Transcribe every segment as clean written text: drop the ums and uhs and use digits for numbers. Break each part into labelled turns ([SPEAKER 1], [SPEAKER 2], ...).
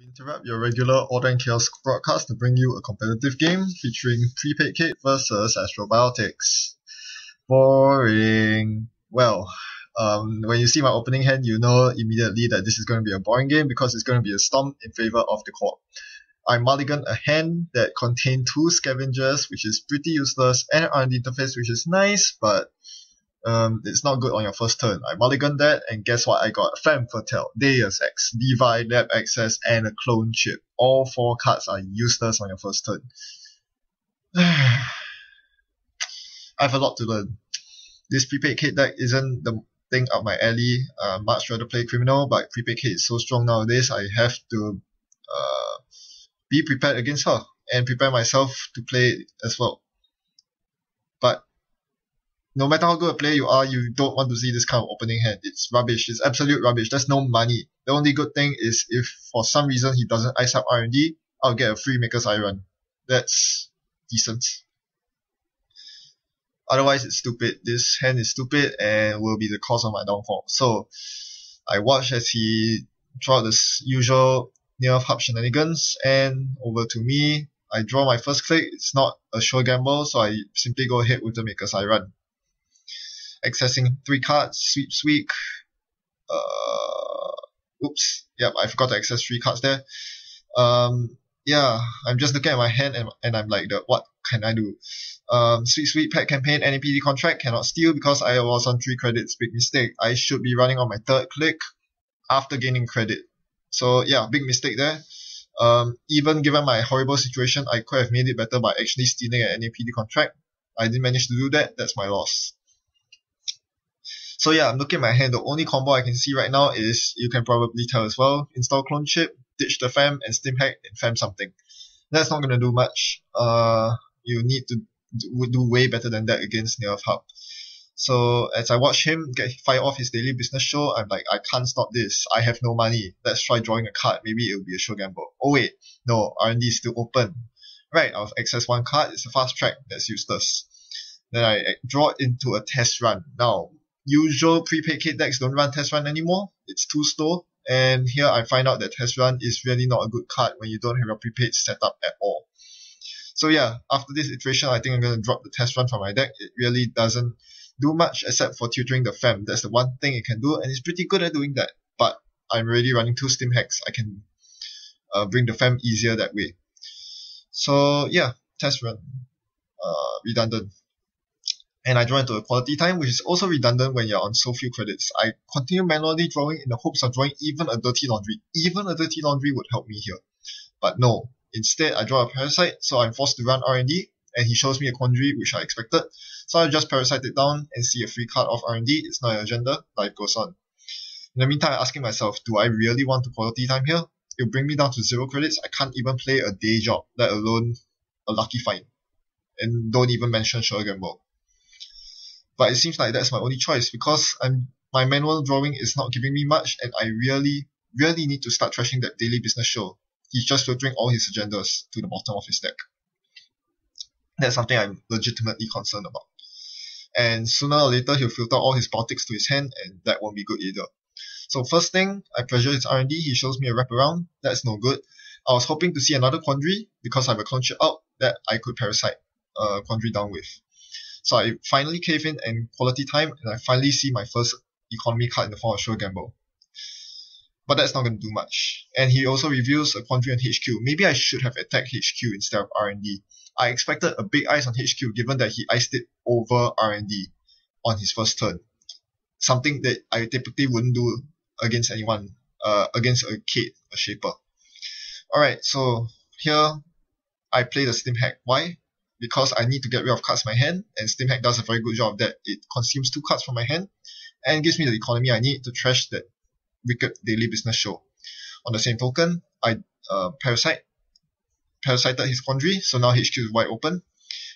[SPEAKER 1] We interrupt your regular Order and Chaos broadcast to bring you a competitive game featuring Prepaid Kid versus Astrobiotics. Boring. Well, when you see my opening hand, you know immediately that this is going to be a boring game because it's going to be a stomp in favor of the court. I mulligan a hand that contained 2 scavengers, which is pretty useless, and an R&D interface, which is nice, but it's not good on your first turn. I mulligan that, and guess what? I got Femme Fatale, Deus Ex, Divide, Lab Access, and a Clone Chip. All 4 cards are useless on your first turn. I have a lot to learn. This Prepaid Kid deck isn't the thing up my alley. Much rather play Criminal, but Prepaid Kid is so strong nowadays, I have to be prepared against her, and prepare myself to play as well. But no matter how good a player you are, you don't want to see this kind of opening hand. It's rubbish. It's absolute rubbish. There's no money. The only good thing is if for some reason he doesn't ice up R&D, I'll get a free Maker's Iron. That's decent. Otherwise, it's stupid. This hand is stupid and will be the cause of my downfall. So, I watch as he draw the usual near hub shenanigans, and over to me. I draw my first click. It's not a sure gamble, so I simply go ahead with the Maker's Iron. Accessing 3 cards, sweep. Oops. Yep, I forgot to access 3 cards there. Yeah, I'm just looking at my hand and I'm like, what can I do? Sweep, pet campaign, NEPD contract, cannot steal because I was on 3 credits, big mistake. I should be running on my 3rd click after gaining credit. So yeah, big mistake there. Even given my horrible situation, I could have made it better by actually stealing an NEPD contract. I didn't manage to do that, that's my loss. So yeah, I'm looking at my hand. The only combo I can see right now is, you can probably tell as well, install Clone Chip, ditch the Fem, and Steam Hack and Fem something. That's not going to do much. You need to do way better than that against Near Hub. So as I watch him fire off his daily business show, I'm like, I can't stop this. I have no money. Let's try drawing a card. Maybe it'll be a show gamble. Oh wait, no, R&D is still open. Right, I'll access 1 card. It's a fast track. That's useless. Then I draw it into a test run. Now, usual Prepaid Kid decks don't run test run anymore. It's too slow. And here I find out that test run is really not a good card when you don't have your prepaid set up at all. So yeah, after this iteration, I think I'm going to drop the test run from my deck. It really doesn't do much except for tutoring the Fem. That's the one thing it can do, and it's pretty good at doing that. But I'm already running 2 Steam Hacks. I can bring the Fem easier that way. So yeah, test run. Redundant. And I draw into a quality time, which is also redundant when you're on so few credits. I continue manually drawing in the hopes of drawing even a Dirty Laundry. Even a Dirty Laundry would help me here. But no. Instead, I draw a Parasite, so I'm forced to run R&D, and he shows me a Quandary, which I expected. So I just Parasite it down and see a free card of R&D. It's not an agenda. Life goes on. In the meantime, I'm asking myself, do I really want to quality time here? It'll bring me down to 0 credits. I can't even play a day job, let alone a lucky find. And don't even mention Sure Gamble. But it seems like that's my only choice because my manual drawing is not giving me much, and I really need to start trashing that daily business show. He's just filtering all his agendas to the bottom of his deck. That's something I'm legitimately concerned about. And sooner or later, he'll filter all his politics to his hand, and that won't be good either. So first thing, I pressure his R&D, he shows me a wraparound. That's no good. I was hoping to see another Quandary, because I have a Clone Chip out, that I could Parasite Quandary down with. So I finally cave in and quality time, and I finally see my first economy card in the form of Sure Gamble. But that's not going to do much. And he also reveals a Quandary on HQ. Maybe I should have attacked HQ instead of R&D. I expected a big ice on HQ given that he iced it over R&D on his first turn. Something that I typically wouldn't do against anyone, against a Kate, a Shaper. Alright, so here I play the Steam Hack. Why? Because I need to get rid of cards in my hand, and Steam Hack does a very good job of that. It consumes 2 cards from my hand, and gives me the economy I need to trash that wicked daily business show. On the same token, I Parasited his Quandary, so now HQ is wide open,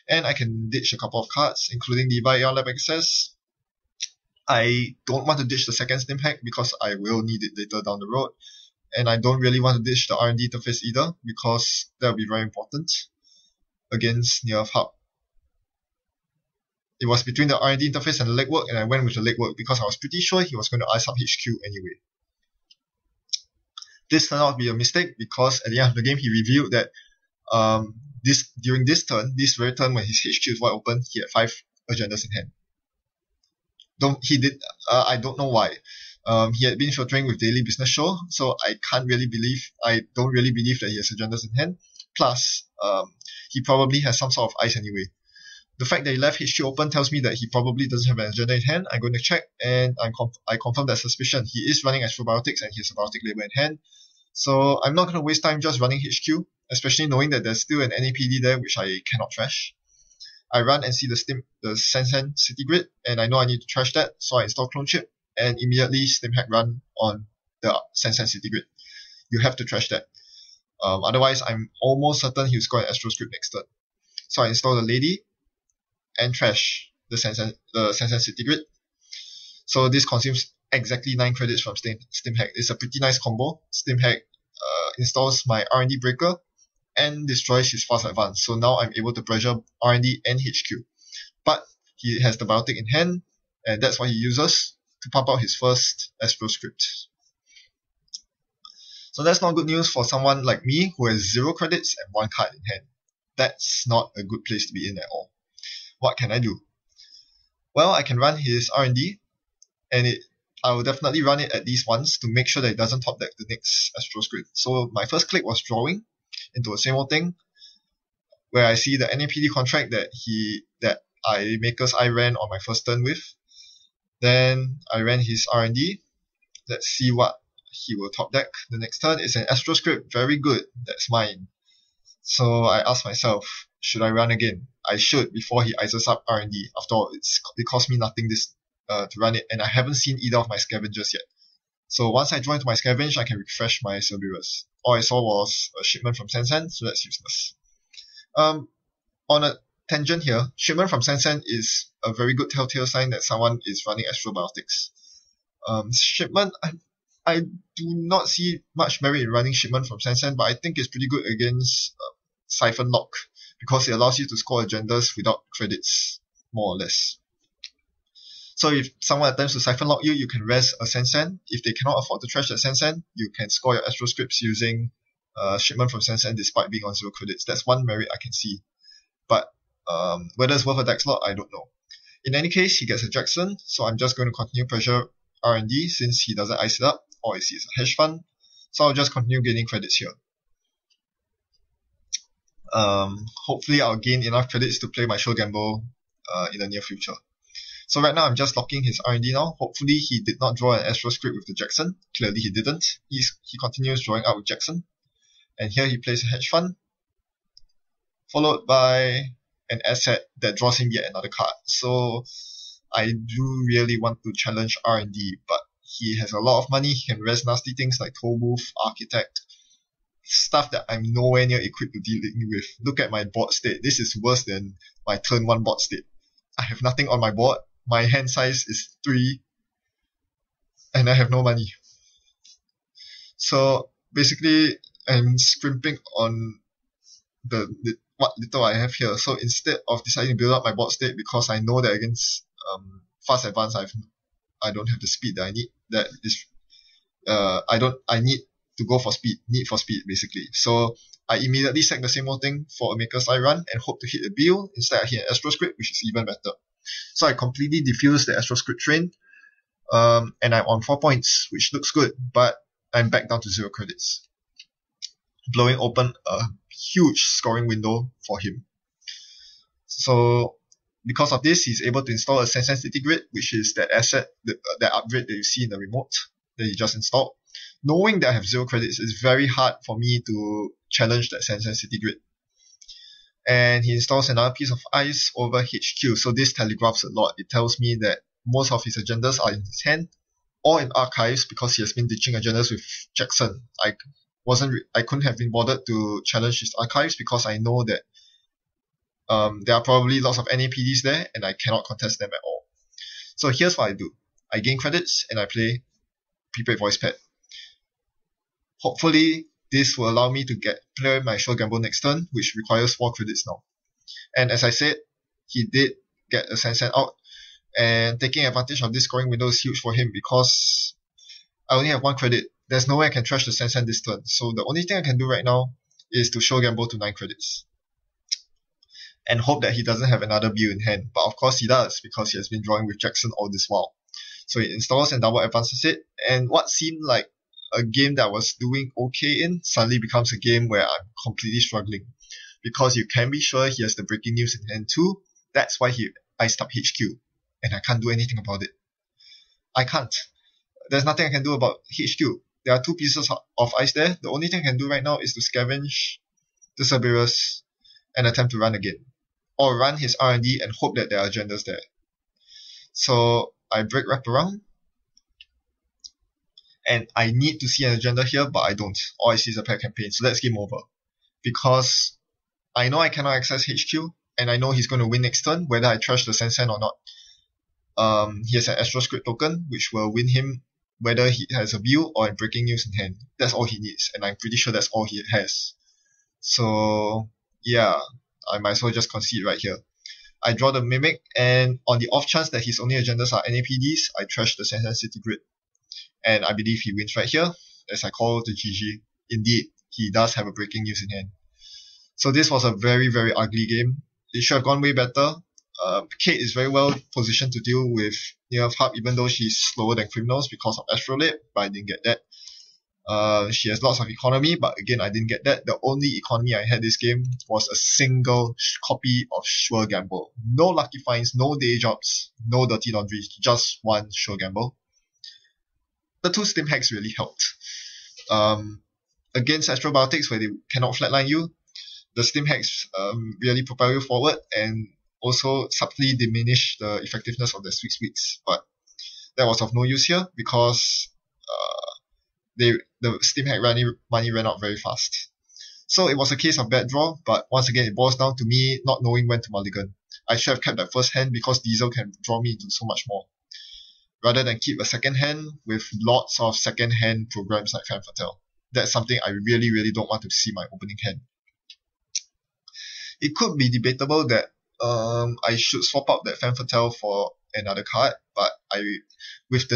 [SPEAKER 1] and I can ditch a couple of cards, including Divide, Lab Access. I don't want to ditch the second Steam Hack because I will need it later down the road, and I don't really want to ditch the R&D interface either because that will be very important against Near Hub. It was between the R&D interface and the legwork, and I went with the legwork because I was pretty sure he was going to ice up HQ anyway. This turned out to be a mistake because at the end of the game he revealed that during this very turn when his HQ is wide open, he had 5 agendas in hand. I don't know why. He had been filtering with Daily Business Show, so I don't really believe that he has agendas in hand. Plus, he probably has some sort of ice anyway. The fact that he left HQ open tells me that he probably doesn't have an agenda in hand. I'm going to check, and I confirm that suspicion. He is running Astrobiotics, and he has a Biotic Label in hand. So I'm not going to waste time just running HQ, especially knowing that there's still an NAPD there which I cannot trash. I run and see the Sensen City Grid, and I know I need to trash that, so I install Clone Chip, and immediately Stimhack run on the Sensen City Grid. You have to trash that. Otherwise, I'm almost certain he'll score an Astro Script next turn. So I install the Lady and trash the Sensen City Grid. So this consumes exactly 9 credits from Stimhack. It's a pretty nice combo. Stimhack installs my R&D Breaker and destroys his fast advance. So now I'm able to pressure R&D and HQ. But he has the Biotic in hand, and that's what he uses to pump out his first Astro Script. So that's not good news for someone like me who has 0 credits and 1 card in hand. That's not a good place to be in at all. What can I do? Well, I can run his R&D, and I will definitely run it at least once to make sure that it doesn't top deck the next Astro Script. So my first click was drawing into a same old thing, where I see the NAPD contract that I ran on my first turn with. Then I ran his R&D. Let's see what he will top deck the next turn. It's an Astro Script, very good. That's mine. So I asked myself, should I run again? I should before he ices up R&D. After all, it cost me nothing to run it, and I haven't seen either of my scavengers yet. So once I join to my scavenge, I can refresh my Cerberus. All I saw was a shipment from Sensen, so that's useless. On a tangent here, shipment from Sensen is a very good telltale sign that someone is running Astrobiotics. Shipment, I do not see much merit in running shipment from Sensen, but I think it's pretty good against Siphon Lock, because it allows you to score agendas without credits, more or less. So if someone attempts to Siphon Lock you, you can res a Sensen. If they cannot afford to trash that Sensen, you can score your Astro Scripts using shipment from Sensen despite being on 0 credits. That's one merit I can see. But whether it's worth a deck slot, I don't know. In any case, he gets a Jackson, so I'm just going to continue pressure R&D since he doesn't ice it up. All I see is a hedge fund. So I'll just continue gaining credits here. Hopefully I'll gain enough credits to play my show gamble in the near future. So right now I'm just locking his R&D now. Hopefully he did not draw an Astro Script with the Jackson. Clearly he didn't. He continues drawing out with Jackson. And here he plays a hedge fund, followed by an asset that draws him yet another card. So I do really want to challenge R&D, but he has a lot of money. He can res nasty things like Toll Booth, Architect, stuff that I'm nowhere near equipped to dealing with. Look at my board state. This is worse than my turn 1 board state. I have nothing on my board. My hand size is 3, and I have no money. So basically, I'm scrimping on what little I have here. So instead of deciding to build up my board state, because I know that against fast advance, I don't have the speed that I need. That is, I need to go for speed. Need for speed, basically. So I immediately sack the same old thing for a Maker's Eye run and hope to hit a Bill. Instead, I hit an Astro Script, which is even better. So I completely defuse the Astro Script train, and I'm on 4 points, which looks good, but I'm back down to 0 credits, blowing open a huge scoring window for him. So because of this, he's able to install a Sensen City Grid, which is that asset, that upgrade that you see in the remote that he just installed. Knowing that I have 0 credits, it's very hard for me to challenge that Sensen City Grid. And he installs another piece of ice over HQ. So this telegraphs a lot. It tells me that most of his agendas are in his hand or in archives because he has been ditching agendas with Jackson. I couldn't have been bothered to challenge his archives because I know that there are probably lots of NAPDs there and I cannot contest them at all. So here's what I do. I gain credits and I play Prepaid Voice Pad. Hopefully this will allow me to play my show gamble next turn, which requires 4 credits now. And as I said, he did get a Sensen out, and taking advantage of this scoring window is huge for him because I only have 1 credit. there's no way I can trash the Sansan this turn. So the only thing I can do right now is to show gamble to 9 credits. And hope that he doesn't have another Bill in hand. But of course he does, because he has been drawing with Jackson all this while. So he installs and double advances it, and what seemed like a game that I was doing okay in suddenly becomes a game where I'm completely struggling. Because you can be sure he has the breaking news in hand too. That's why he iced up HQ. And I can't do anything about it. I can't. There's nothing I can do about HQ. There are 2 pieces of ice there. The only thing I can do right now is to scavenge the Cerberus and attempt to run again. Or run his R&D and hope that there are agendas there. So I break wrap around. And I need to see an agenda here, but I don't. All I see is a pair campaign, so that's game over. Because I know I cannot access HQ, and I know he's going to win next turn, whether I trash the Sansan or not. He has an Astro Script token, which will win him whether he has a view or a breaking news in hand. That's all he needs, and I'm pretty sure that's all he has. So, yeah, I might as well just concede right here. I draw the Mimic, and on the off chance that his only agendas are NAPDs, I trash the Sansan City Grid. And I believe he wins right here, as I call the GG. Indeed, he does have a breaking news in hand. So this was a very, very ugly game. It should have gone way better. Kate is very well positioned to deal with Near Hub, even though she's slower than Criminals because of Astrolabe, but I didn't get that. She has lots of economy, but again, I didn't get that. The only economy I had this game was a single copy of Sure Gamble. No Lucky Finds, no Day Jobs, no Dirty Laundries, just one Sure Gamble. The 2 Stim Hacks really helped. Against Astrobiotics, where they cannot flatline you, the Stim Hacks really propel you forward and also subtly diminish the effectiveness of the Sweets. But that was of no use here because the Stim Hack money ran out very fast. So it was a case of bad draw, but once again, it boils down to me not knowing when to mulligan. I should have kept that first hand because Diesel can draw me into so much more, rather than keep a second hand with lots of second hand programs like Femme Fatale. That's something I really, really don't want to see my opening hand. It could be debatable that I should swap out that Femme Fatale for another card, but with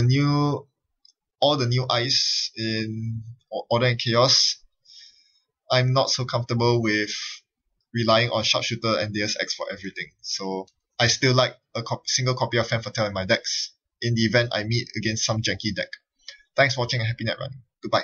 [SPEAKER 1] all the new ice in Order and Chaos, I'm not so comfortable with relying on Sharpshooter and Deus Ex for everything. So I still like a single copy of Femme Fatale in my decks in the event I meet against some janky deck. Thanks for watching and happy net running. Goodbye.